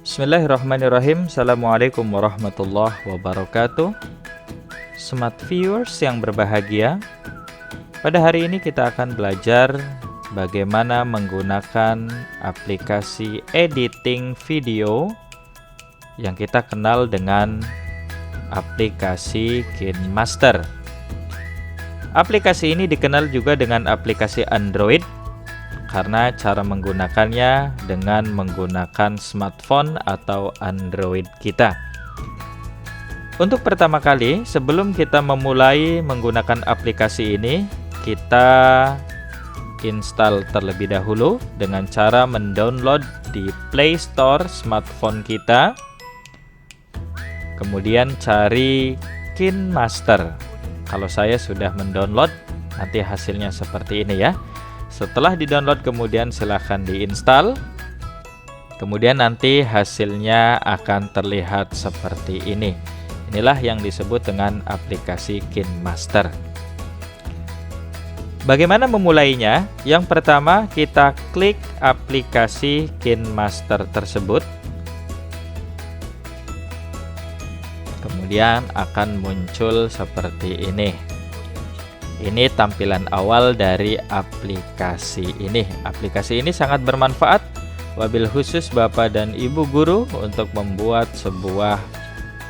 Bismillahirrahmanirrahim. Assalamualaikum warahmatullahi wabarakatuh. Smart viewers yang berbahagia, pada hari ini kita akan belajar bagaimana menggunakan aplikasi editing video yang kita kenal dengan aplikasi KineMaster. Aplikasi ini dikenal juga dengan aplikasi Android karena cara menggunakannya dengan menggunakan smartphone atau Android kita. Untuk pertama kali, sebelum kita memulai menggunakan aplikasi ini, kita install terlebih dahulu dengan cara mendownload di Play Store smartphone kita. Kemudian cari KineMaster. Kalau saya sudah mendownload, nanti hasilnya seperti ini ya. Setelah di-download kemudian silahkan diinstal. Kemudian nanti hasilnya akan terlihat seperti ini. Inilah yang disebut dengan aplikasi KineMaster. Bagaimana memulainya? Yang pertama kita klik aplikasi KineMaster tersebut. Kemudian akan muncul seperti ini. Ini tampilan awal dari aplikasi ini. Aplikasi ini sangat bermanfaat wabil khusus Bapak dan Ibu guru untuk membuat sebuah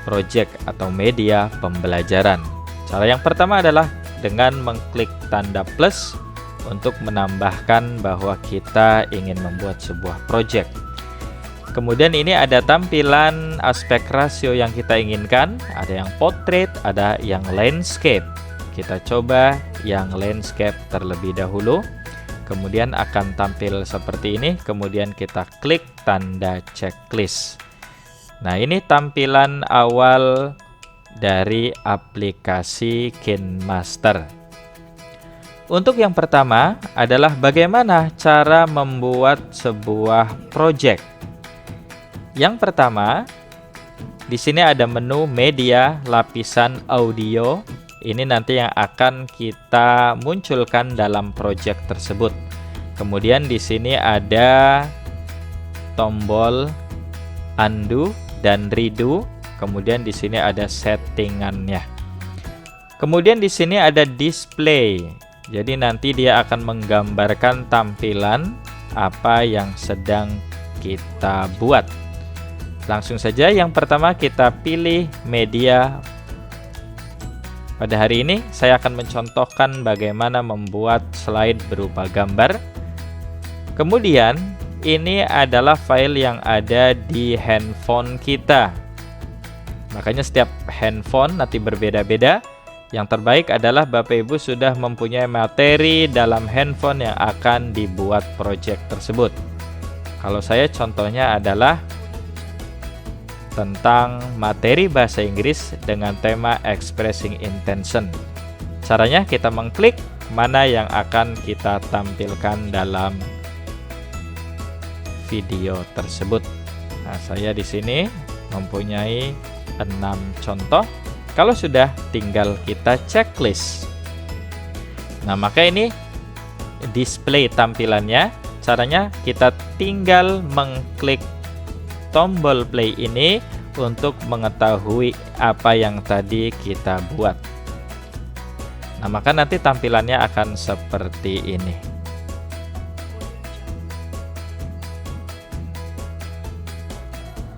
project atau media pembelajaran. Cara yang pertama adalah dengan mengklik tanda plus untuk menambahkan bahwa kita ingin membuat sebuah project. Kemudian ini ada tampilan aspek rasio yang kita inginkan. Ada yang portrait, ada yang landscape. Kita coba yang landscape terlebih dahulu. Kemudian akan tampil seperti ini. Kemudian kita klik tanda checklist. Nah, ini tampilan awal dari aplikasi KineMaster. Untuk yang pertama adalah bagaimana cara membuat sebuah project. Yang pertama, di sini ada menu media lapisan audio. Ini nanti yang akan kita munculkan dalam project tersebut. Kemudian di sini ada tombol undo dan redo. Kemudian di sini ada settingannya. Kemudian di sini ada display. Jadi nanti dia akan menggambarkan tampilan apa yang sedang kita buat. Langsung saja yang pertama kita pilih media. Pada hari ini saya akan mencontohkan bagaimana membuat slide berupa gambar. Kemudian ini adalah file yang ada di handphone kita. Makanya setiap handphone nanti berbeda-beda. Yang terbaik adalah Bapak Ibu sudah mempunyai materi dalam handphone yang akan dibuat project tersebut. Kalau saya contohnya adalah tentang materi bahasa Inggris dengan tema Expressing Intention. Caranya kita mengklik mana yang akan kita tampilkan dalam video tersebut. Nah, saya di sini mempunyai 6 contoh. Kalau sudah, tinggal kita checklist. Nah, maka ini display tampilannya. Caranya kita tinggal mengklik tombol play ini untuk mengetahui apa yang tadi kita buat. Nah, maka nanti tampilannya akan seperti ini.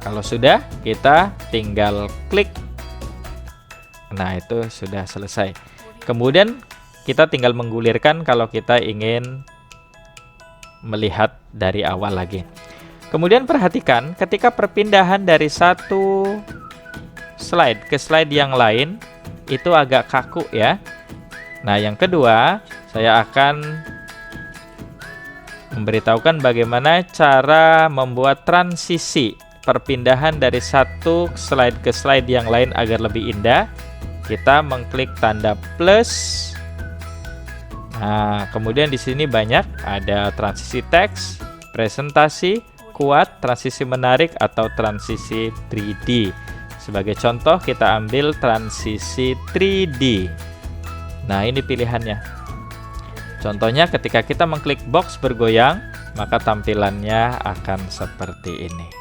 Kalau sudah, kita tinggal klik. Nah, itu sudah selesai. Kemudian kita tinggal menggulirkan kalau kita ingin melihat dari awal lagi. Kemudian perhatikan ketika perpindahan dari satu slide ke slide yang lain itu agak kaku ya. Nah, yang kedua saya akan memberitahukan bagaimana cara membuat transisi perpindahan dari satu slide ke slide yang lain agar lebih indah. Kita mengklik tanda plus. Nah, kemudian di sini banyak ada transisi teks, presentasi, kuat, transisi menarik, atau transisi 3D. Sebagai contoh kita ambil transisi 3D. Nah, ini pilihannya. Contohnya ketika kita mengklik box bergoyang, maka tampilannya akan seperti ini.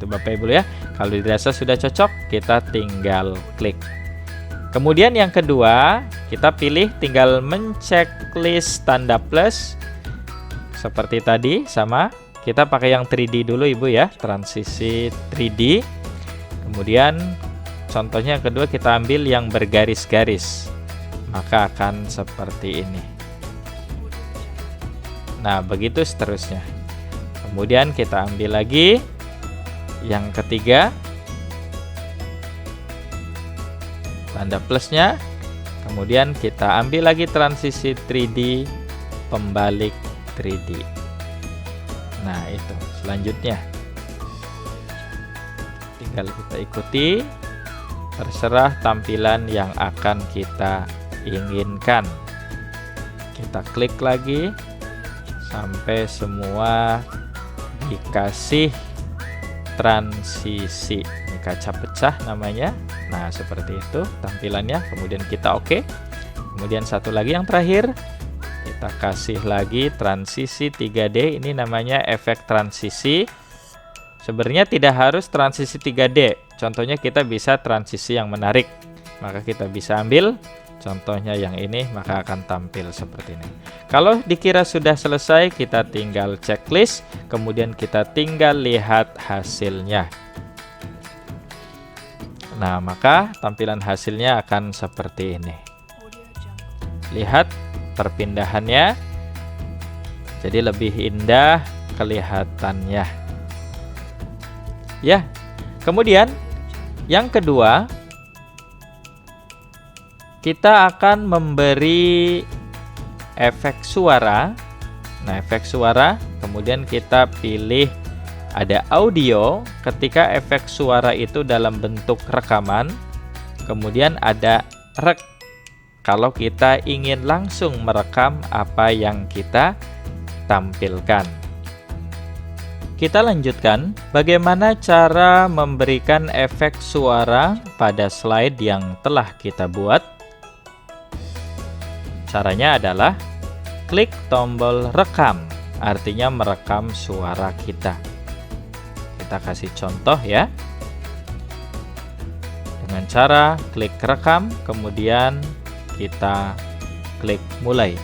itu Bapak Ibu ya. Kalau dirasa sudah cocok, kita tinggal klik. Kemudian yang kedua, kita pilih tinggal menceklis tanda plus seperti tadi, sama kita pakai yang 3D dulu Ibu ya, transisi 3D. Kemudian contohnya yang kedua kita ambil yang bergaris-garis, maka akan seperti ini. Nah, begitu seterusnya. Kemudian kita ambil lagi yang ketiga, tanda plusnya. Kemudian kita ambil lagi transisi 3D, pembalik 3D. Nah, itu selanjutnya. Tinggal kita ikuti, terserah tampilan yang akan kita inginkan. Kita klik lagi sampai semua dikasih transisi. Ini kaca pecah namanya. Nah, seperti itu tampilannya. Kemudian kita oke. Kemudian satu lagi yang terakhir, kita kasih lagi transisi 3D. Ini namanya efek transisi. Sebenarnya tidak harus transisi 3D. Contohnya kita bisa transisi yang menarik. Maka kita bisa ambil contohnya yang ini, maka akan tampil seperti ini. Kalau dikira sudah selesai, kita tinggal checklist, kemudian kita tinggal lihat hasilnya. Nah, maka tampilan hasilnya akan seperti ini. Lihat perpindahannya, jadi lebih indah kelihatannya. Ya, kemudian yang kedua, kita akan memberi efek suara. Nah, efek suara, kemudian kita pilih ada audio. Ketika efek suara itu dalam bentuk rekaman, kemudian ada rek kalau kita ingin langsung merekam apa yang kita tampilkan. Kita lanjutkan bagaimana cara memberikan efek suara pada slide yang telah kita buat. Caranya adalah klik tombol rekam, artinya merekam suara kita. Kita kasih contoh ya. Dengan cara klik rekam, kemudian kita klik mulai.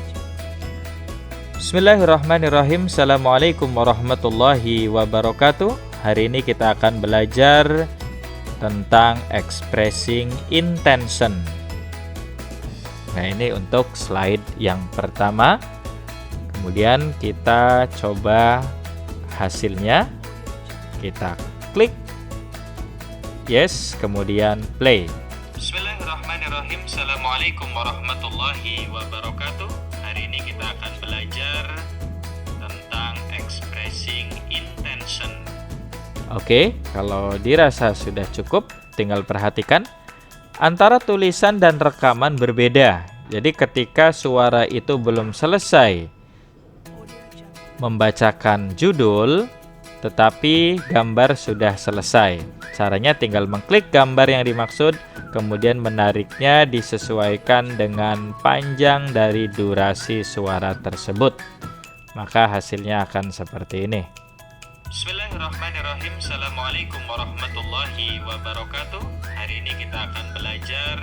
Bismillahirrahmanirrahim. Assalamualaikum warahmatullahi wabarakatuh. Hari ini kita akan belajar tentang expressing intention. Nah, ini untuk slide yang pertama. Kemudian kita coba hasilnya. Kita klik yes, kemudian play. Bismillahirrahmanirrahim. Assalamualaikum warahmatullahi wabarakatuh. Hari ini kita akan belajar tentang expressing intention. Oke, kalau dirasa sudah cukup, tinggal perhatikan. Antara tulisan dan rekaman berbeda. Jadi ketika suara itu belum selesai membacakan judul, tetapi gambar sudah selesai. Caranya tinggal mengklik gambar yang dimaksud, kemudian menariknya disesuaikan dengan panjang dari durasi suara tersebut. Maka hasilnya akan seperti ini. Bismillahirrahmanirrahim. Assalamualaikum warahmatullahi wabarakatuh. Hari ini kita akan belajar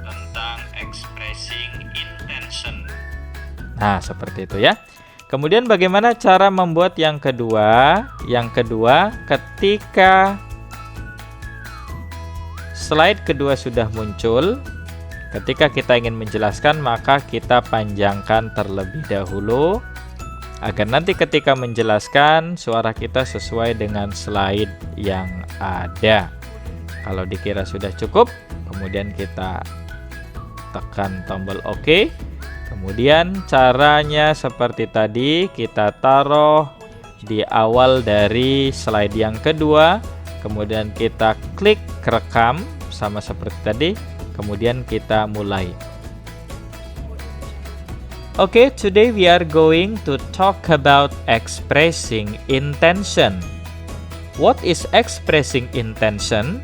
tentang expressing intention. Nah, seperti itu ya. Kemudian bagaimana cara membuat yang kedua? Yang kedua, ketika slide kedua sudah muncul, ketika kita ingin menjelaskan, maka kita panjangkan terlebih dahulu agar nanti ketika menjelaskan suara kita sesuai dengan slide yang ada. Kalau dikira sudah cukup, kemudian kita tekan tombol OK. Kemudian caranya seperti tadi, kita taruh di awal dari slide yang kedua, kemudian kita klik rekam sama seperti tadi, kemudian kita mulai. Okay, today we are going to talk about expressing intention. What is expressing intention?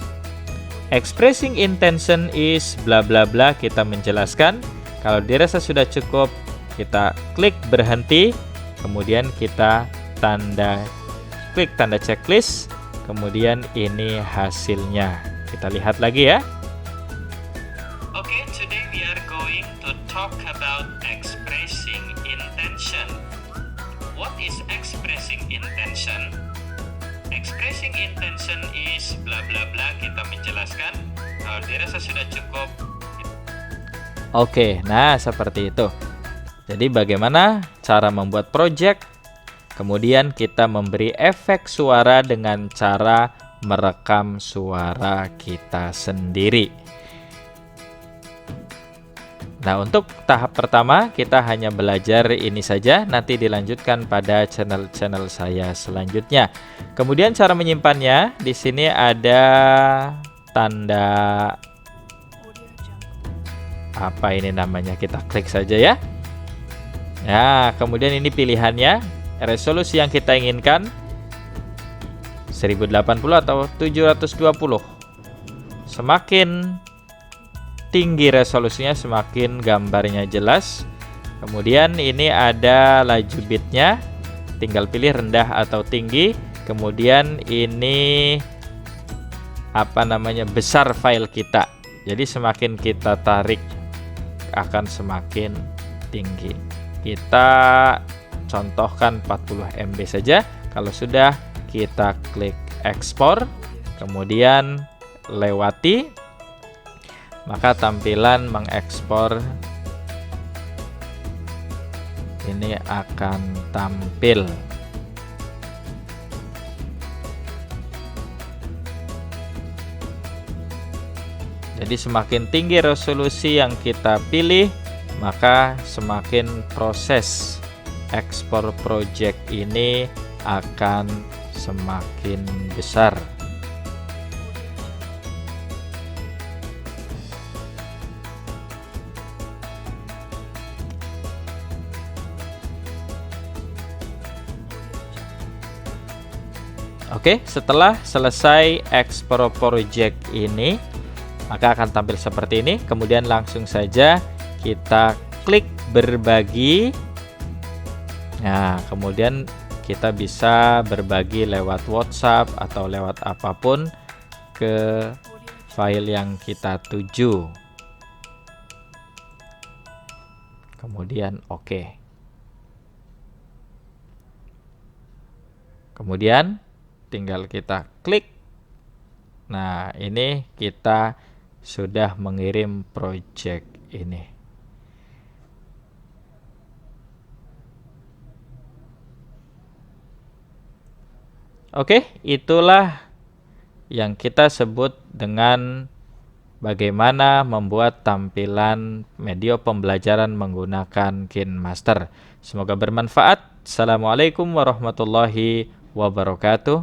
Expressing intention is bla bla bla, kita menjelaskan. Kalau dirasa sudah cukup, kita klik berhenti, kemudian kita klik tanda checklist, kemudian ini hasilnya. Kita lihat lagi ya. Okay, today we are going to talk about expressing intention. What is expressing intention? Expressing intention is bla bla bla, kita menjelaskan. Kalau dirasa sudah cukup. Oke, nah seperti itu. Jadi bagaimana cara membuat project? Kemudian kita memberi efek suara dengan cara merekam suara kita sendiri. Nah, untuk tahap pertama kita hanya belajar ini saja, nanti dilanjutkan pada channel-channel saya selanjutnya. Kemudian cara menyimpannya, di sini ada tanda apa ini namanya, kita klik saja ya. Nah, kemudian ini pilihannya. Resolusi yang kita inginkan 1080 atau 720. Semakin tinggi resolusinya semakin gambarnya jelas. Kemudian ini ada laju bitnya, tinggal pilih rendah atau tinggi. Kemudian ini apa namanya, besar file kita. Jadi semakin kita tarik akan semakin tinggi. Kita contohkan 40 MB saja. Kalau sudah, kita klik ekspor, kemudian lewati, maka tampilan mengekspor ini akan tampil. Jadi semakin tinggi resolusi yang kita pilih, maka semakin proses ekspor project ini akan semakin besar. Oke, setelah selesai ekspor project ini, maka akan tampil seperti ini. Kemudian langsung saja kita klik berbagi. Nah, kemudian kita bisa berbagi lewat WhatsApp atau lewat apapun ke file yang kita tuju. Kemudian oke. Kemudian tinggal kita klik. Nah, ini kita sudah mengirim project ini. Oke, itulah yang kita sebut dengan bagaimana membuat tampilan media pembelajaran menggunakan KineMaster. Semoga bermanfaat. Assalamualaikum warahmatullahi wabarakatuh.